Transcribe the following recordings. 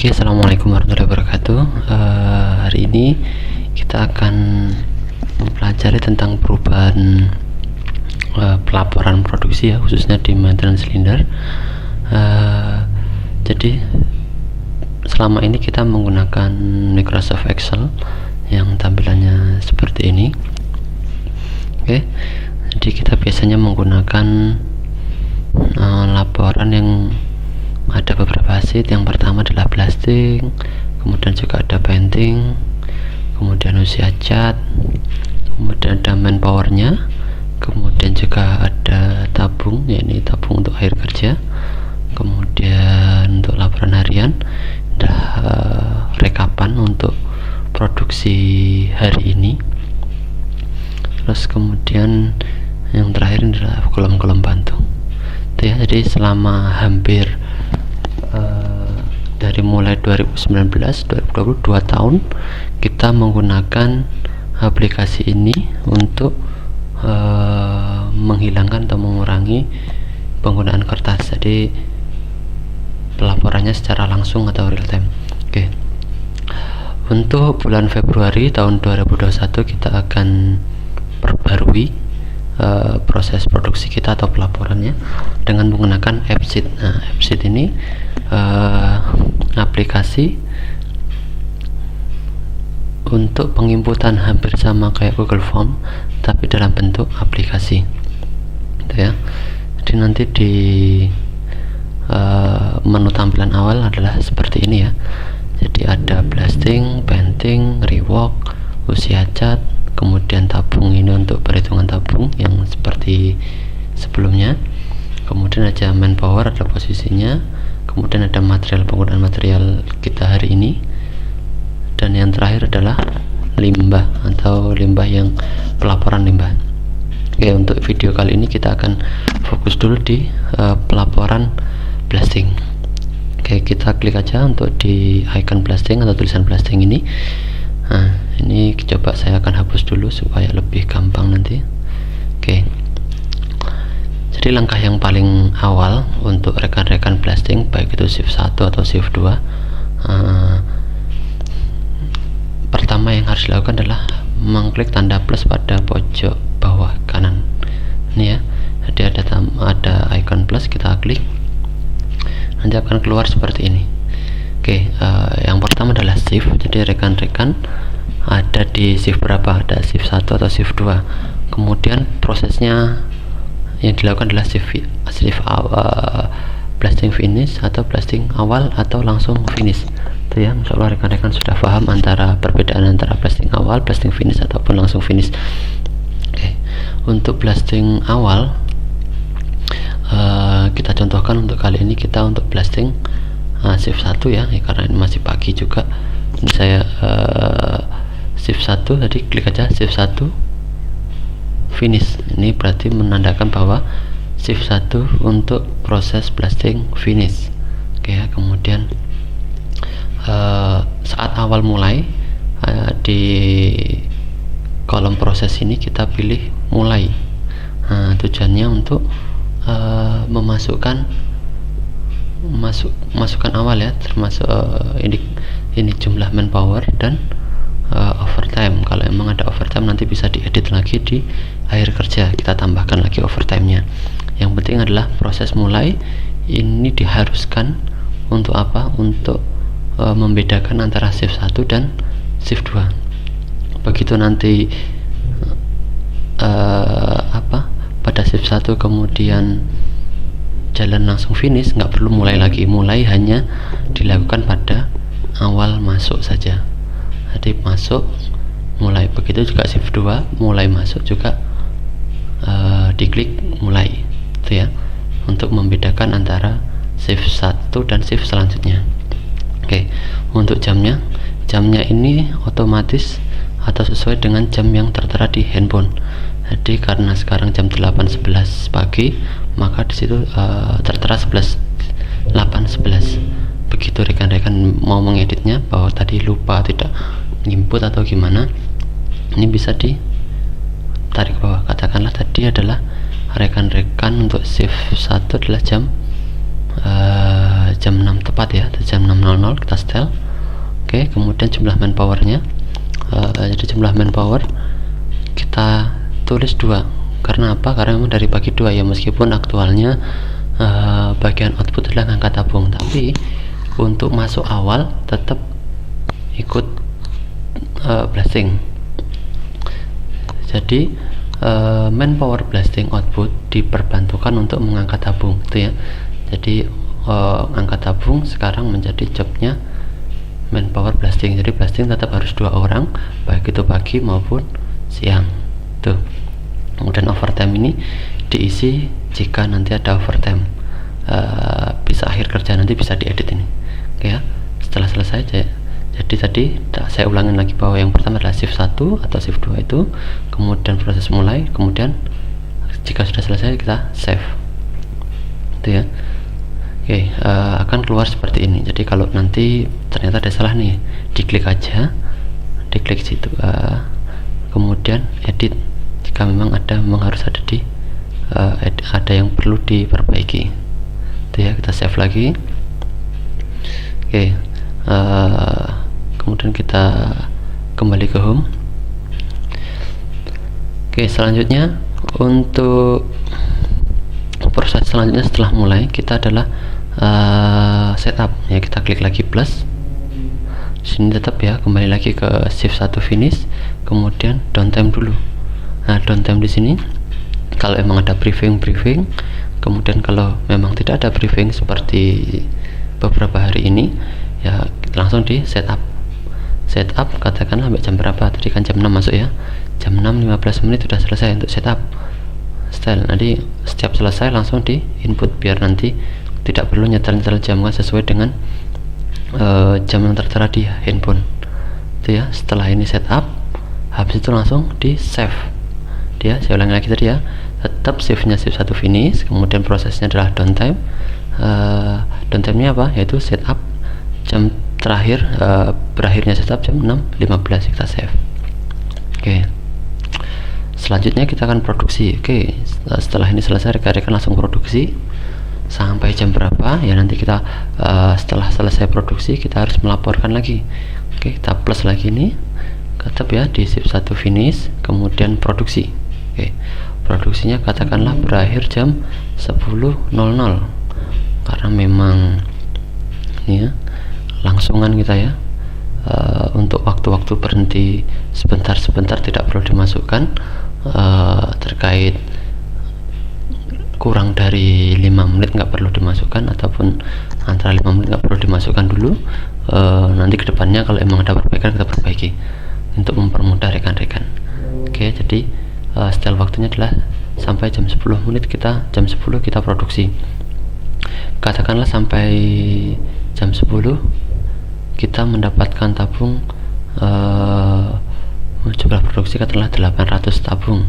Oke, assalamualaikum warahmatullahi wabarakatuh. Hari ini kita akan mempelajari tentang perubahan pelaporan produksi ya, khususnya di maintenance cylinder. Jadi selama ini kita menggunakan Microsoft Excel yang tampilannya seperti ini. Oke, jadi kita biasanya menggunakan laporan yang ada beberapa sheet. Yang pertama adalah blasting, kemudian juga ada painting, kemudian usia cat, kemudian ada manpowernya, kemudian juga ada tabung, yakni tabung untuk air kerja, kemudian untuk laporan harian ada rekapan untuk produksi hari ini, terus kemudian yang terakhir adalah kolom-kolom bantu. Itu ya, jadi selama hampir dari mulai 2019-2022 tahun kita menggunakan aplikasi ini untuk menghilangkan atau mengurangi penggunaan kertas, jadi pelaporannya secara langsung atau real time. Oke. Untuk bulan Februari tahun 2021 kita akan perbarui proses produksi kita atau pelaporannya dengan menggunakan AppSheet. Nah, AppSheet ini aplikasi untuk penginputan hampir sama kayak Google Form tapi dalam bentuk aplikasi, gitu ya. Jadi nanti di menu tampilan awal adalah seperti ini ya. Jadi ada blasting, painting, rework, usia cat, kemudian tabung ini untuk perhitungan tabung yang seperti sebelumnya, kemudian ada manpower, ada posisinya, kemudian ada material, penggunaan material kita hari ini, dan yang terakhir adalah limbah atau limbah yang pelaporan limbah. Oke, untuk video kali ini kita akan fokus dulu di pelaporan blasting. Oke, kita klik aja untuk di icon blasting atau tulisan blasting ini. Nah, ini coba saya akan hapus dulu supaya lebih gampang nanti. Oke, jadi langkah yang paling awal untuk rekan-rekan blasting, baik itu shift 1 atau shift 2, pertama yang harus dilakukan adalah mengklik tanda plus pada pojok bawah kanan ini ya. Jadi ada icon plus, kita klik, nanti akan keluar seperti ini. Oke, yang pertama adalah shift. Jadi rekan-rekan ada di shift berapa, ada shift 1 atau shift 2. Kemudian prosesnya yang dilakukan adalah shift awal, blasting finish atau blasting awal atau langsung finish. Itu ya, insyaallah rekan-rekan sudah paham antara perbedaan antara blasting awal, blasting finish ataupun langsung finish. Oke, untuk blasting awal kita contohkan untuk kali ini kita untuk blasting shift 1 ya, karena ini masih pagi juga. Ini saya shift 1, tadi klik aja shift 1 finish. Ini berarti menandakan bahwa shift 1 untuk proses blasting finish. Oke ya, kemudian saat awal mulai di kolom proses ini kita pilih mulai. Nah, tujuannya untuk masukkan awal ya, termasuk ini jumlah manpower dan overtime. Kalau emang ada overtime nanti bisa diedit lagi di akhir kerja, kita tambahkan lagi overtime-nya. Yang penting adalah proses mulai ini diharuskan untuk apa? Untuk membedakan antara shift 1 dan shift 2. Begitu nanti pada shift 1 kemudian jalan langsung finish, nggak perlu mulai lagi. Mulai hanya dilakukan pada awal masuk saja. Jadi masuk mulai, begitu juga shift 2 mulai masuk juga diklik mulai, itu ya, untuk membedakan antara shift 1 dan shift selanjutnya. Oke, untuk jamnya ini otomatis atau sesuai dengan jam yang tertera di handphone. Jadi karena sekarang jam 8.11 pagi, maka disitu tertera 8.11. Begitu rekan-rekan mau mengeditnya, bahwa tadi lupa tidak input atau gimana, ini bisa ditarik bawah. Katakanlah tadi adalah rekan-rekan untuk shift 1 adalah jam 6 tepat ya, jam 6.00 00 kita setel. Oke, kemudian jumlah manpowernya, jadi jumlah manpower kita tulis 2. Karena apa? Karena memang dari bagi 2 ya, meskipun aktualnya bagian output adalah ngangkat tabung, tapi untuk masuk awal tetap ikut blasting. Jadi manpower blasting output diperbantukan untuk mengangkat tabung itu ya. Jadi angkat tabung sekarang menjadi jobnya manpower blasting. Jadi blasting tetap harus 2 orang, baik itu pagi maupun siang tuh. Kemudian overtime ini diisi jika nanti ada overtime, bisa akhir kerja nanti bisa diedit ini. Oke ya, setelah selesai jadi tadi saya ulangin lagi bahwa yang pertama adalah shift 1 atau shift 2 itu, kemudian proses mulai, kemudian jika sudah selesai kita save itu ya. Oke, akan keluar seperti ini. Jadi kalau nanti ternyata ada salah nih, diklik aja, diklik situ, kemudian edit jika memang harus ada ada yang perlu diperbaiki itu ya. Kita save lagi. Oke, kemudian kita kembali ke home. Oke, selanjutnya untuk proses selanjutnya setelah mulai kita adalah setup ya. Kita klik lagi plus sini, tetap ya, kembali lagi ke shift 1 finish, kemudian downtime dulu. Nah, downtime di sini kalau emang ada briefing, kemudian kalau memang tidak ada briefing seperti beberapa hari ini ya, langsung di setup katakanlah sampai jam berapa, tadi kan jam 6 masuk ya, jam 6:15 sudah selesai untuk setup style. Nanti setiap selesai langsung di input biar nanti tidak perlu nyetel jam, kan sesuai dengan jam yang tertera di handphone itu ya. Setelah ini setup, habis itu langsung di save dia. Saya ulangi lagi tadi ya, tetap save-nya shift 1 finish, kemudian prosesnya adalah downtime. Downtime-nya apa? Yaitu setup jam terakhir, berakhirnya setup jam 6:15 kita save. Oke, selanjutnya kita akan produksi. Oke, setelah ini selesai rekan-rekan langsung produksi sampai jam berapa ya, nanti kita setelah selesai produksi kita harus melaporkan lagi. Oke, kita plus lagi nih, tetap ya di shift 1 finish, kemudian produksi. Oke, produksinya katakanlah berakhir jam 10.00 karena memang ini ya langsungan kita ya. Untuk waktu-waktu berhenti sebentar-sebentar tidak perlu dimasukkan, terkait kurang dari 5 menit nggak perlu dimasukkan, ataupun antara 5 menit nggak perlu dimasukkan dulu. Nanti kedepannya kalau emang ada perbaikan kita perbaiki untuk mempermudah rekan-rekan. Oke, jadi setelah waktunya adalah sampai jam 10 menit jam 10 kita produksi. Katakanlah sampai jam 10 kita mendapatkan tabung, jumlah produksi katakanlah 800 tabung,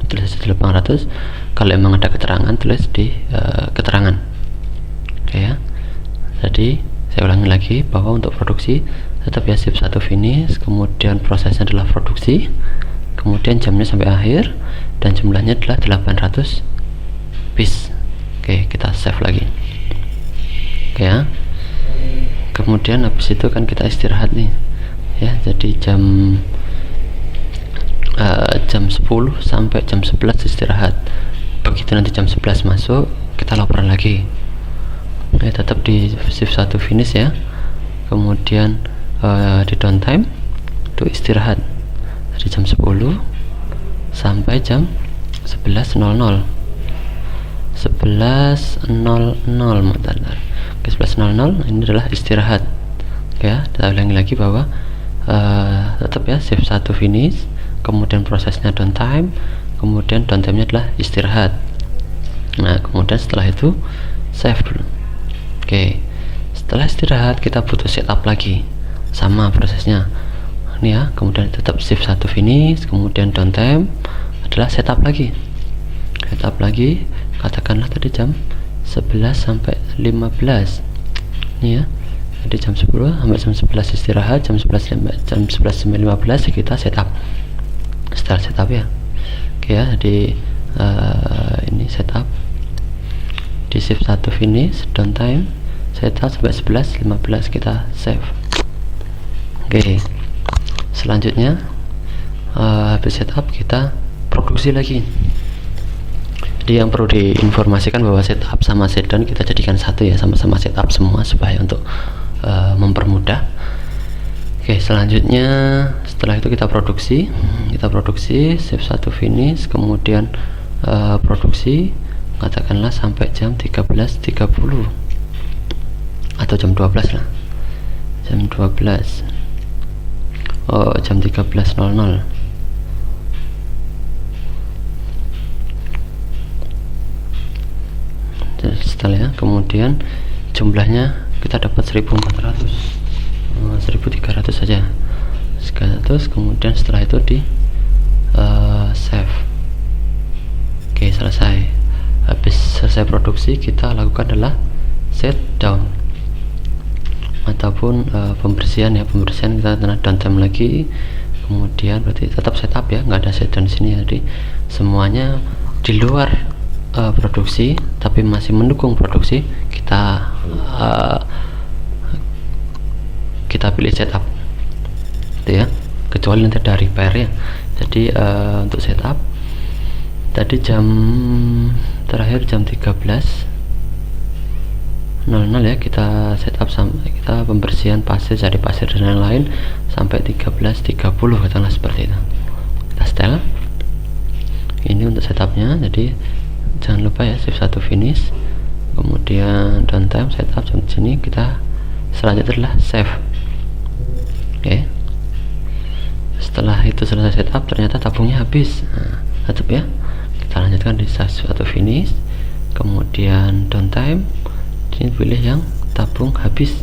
tulis 800. Kalau emang ada keterangan tulis di keterangan. Oke ya, jadi saya ulangi lagi bahwa untuk produksi tetap ya shift 1 finish, kemudian prosesnya adalah produksi, kemudian jamnya sampai akhir, dan jumlahnya adalah 800 piece. Oke, kita save lagi. Oke ya, kemudian habis itu kan kita istirahat nih ya. Jadi jam 10 sampai jam 11 istirahat. Begitu nanti jam 11 masuk kita laporan lagi ya, tetap di shift 1 finish ya, kemudian di downtime itu istirahat dari jam 10 sampai jam 11.00 ke 11.00 ini adalah istirahat ya. Kita ulangi lagi bahwa tetap ya shift 1 finish, kemudian prosesnya downtime, kemudian downtime nya adalah istirahat. Nah, kemudian setelah itu save dulu. Oke, setelah istirahat kita butuh setup lagi, sama prosesnya ini ya. Kemudian tetap shift 1 finish, kemudian downtime adalah setup lagi, katakanlah tadi jam 11 sampai 15 ini ya. Jadi jam 10 sampai jam 11 istirahat, jam 11 sampai 15 kita setup. Setelah setup ya, oke ya, jadi ini setup di shift 1 finish, downtime, setup sampai 11, 15 kita save. Oke, selanjutnya habis setup kita produksi lagi. Jadi yang perlu diinformasikan bahwa setup sama shutdown kita jadikan satu ya, sama-sama setup semua supaya untuk mempermudah. Oke, selanjutnya setelah itu kita produksi save 1 finish, kemudian produksi katakanlah sampai jam 13.30 atau jam 12 lah, jam 12 jam 13.00. Setelah kemudian jumlahnya kita dapat 1400, 1300 saja, 100. Kemudian setelah itu di save. Oke, selesai. Habis selesai produksi kita lakukan adalah set down ataupun pembersihan ya. Pembersihan kita downtime lagi, kemudian berarti tetap setup ya, nggak ada set down di sini. Jadi semuanya di luar produksi tapi masih mendukung produksi, kita pilih setup itu ya, kecuali nanti ada repair ya. Jadi untuk setup tadi jam terakhir jam 13.00 ya, kita setup sampai kita pembersihan pasir, cari pasir dan lain-lain sampai 13.30 katakanlah seperti itu. Kita setel ini untuk setupnya. Jadi jangan lupa ya, save 1 finish, kemudian downtime, setup sampai sini. Kita selanjutnya adalah save. Oke, setelah itu selesai setup ternyata tabungnya habis, tutup ya. Kita lanjutkan di save 1 finish, kemudian downtime. Ini pilih yang tabung habis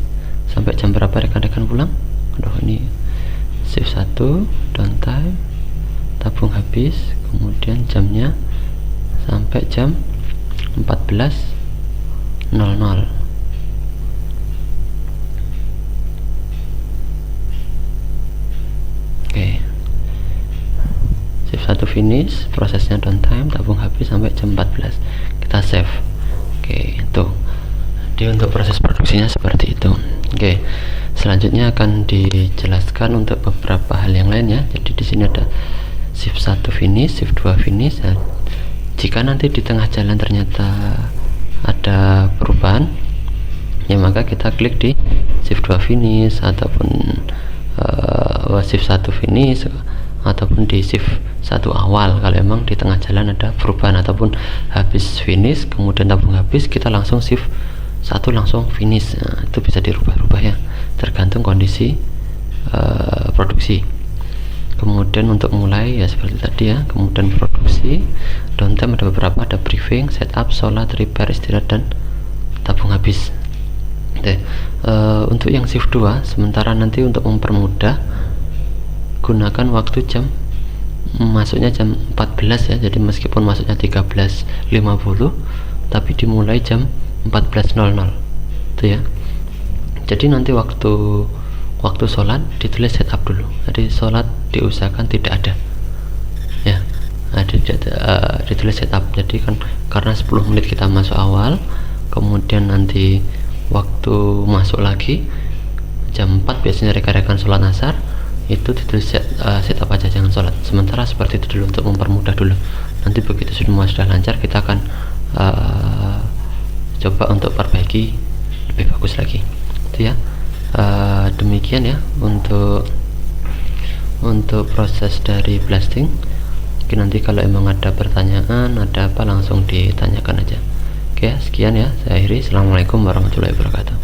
sampai jam berapa rekan-rekan pulang. Aduh, ini save 1 downtime, tabung habis, kemudian jamnya sampai jam 14.00. Oke, save 1 finish, prosesnya downtime, tabung habis sampai jam 14, kita save. Oke, itu jadi untuk proses produksinya seperti itu. Oke, selanjutnya akan dijelaskan untuk beberapa hal yang lain ya. Jadi di sini ada shift 1 finish, shift 2 finish. Jika nanti di tengah jalan ternyata ada perubahan ya, maka kita klik di shift 2 finish ataupun shift 1 finish ataupun di shift 1 awal. Kalau emang di tengah jalan ada perubahan ataupun habis finish kemudian tabung habis, kita langsung shift 1 langsung finish. Itu bisa dirubah-rubah ya, tergantung kondisi produksi. Kemudian untuk mulai ya seperti tadi ya, kemudian produksi, downtime ada beberapa, ada briefing, setup, sholat, repair, istirahat, dan tabung habis. Untuk yang shift 2 sementara nanti untuk mempermudah gunakan waktu jam masuknya jam 14 ya. Jadi meskipun masuknya 13.50 tapi dimulai jam 14.00 itu ya. Jadi nanti waktu sholat ditulis setup dulu. Jadi sholat diusahakan tidak ada ya, ditulis setup. Jadi kan karena 10 menit kita masuk awal, kemudian nanti waktu masuk lagi jam 4 biasanya rekan-rekan sholat asar, itu ditulis setup aja, jangan sholat. Sementara seperti itu dulu untuk mempermudah dulu. Nanti begitu semua sudah lancar, kita akan coba untuk perbaiki lebih bagus lagi itu ya. Demikian ya untuk proses dari blasting. Oke, nanti kalau emang ada pertanyaan, ada apa, langsung ditanyakan aja. Oke, sekian ya, saya akhiri. Assalamualaikum warahmatullahi wabarakatuh.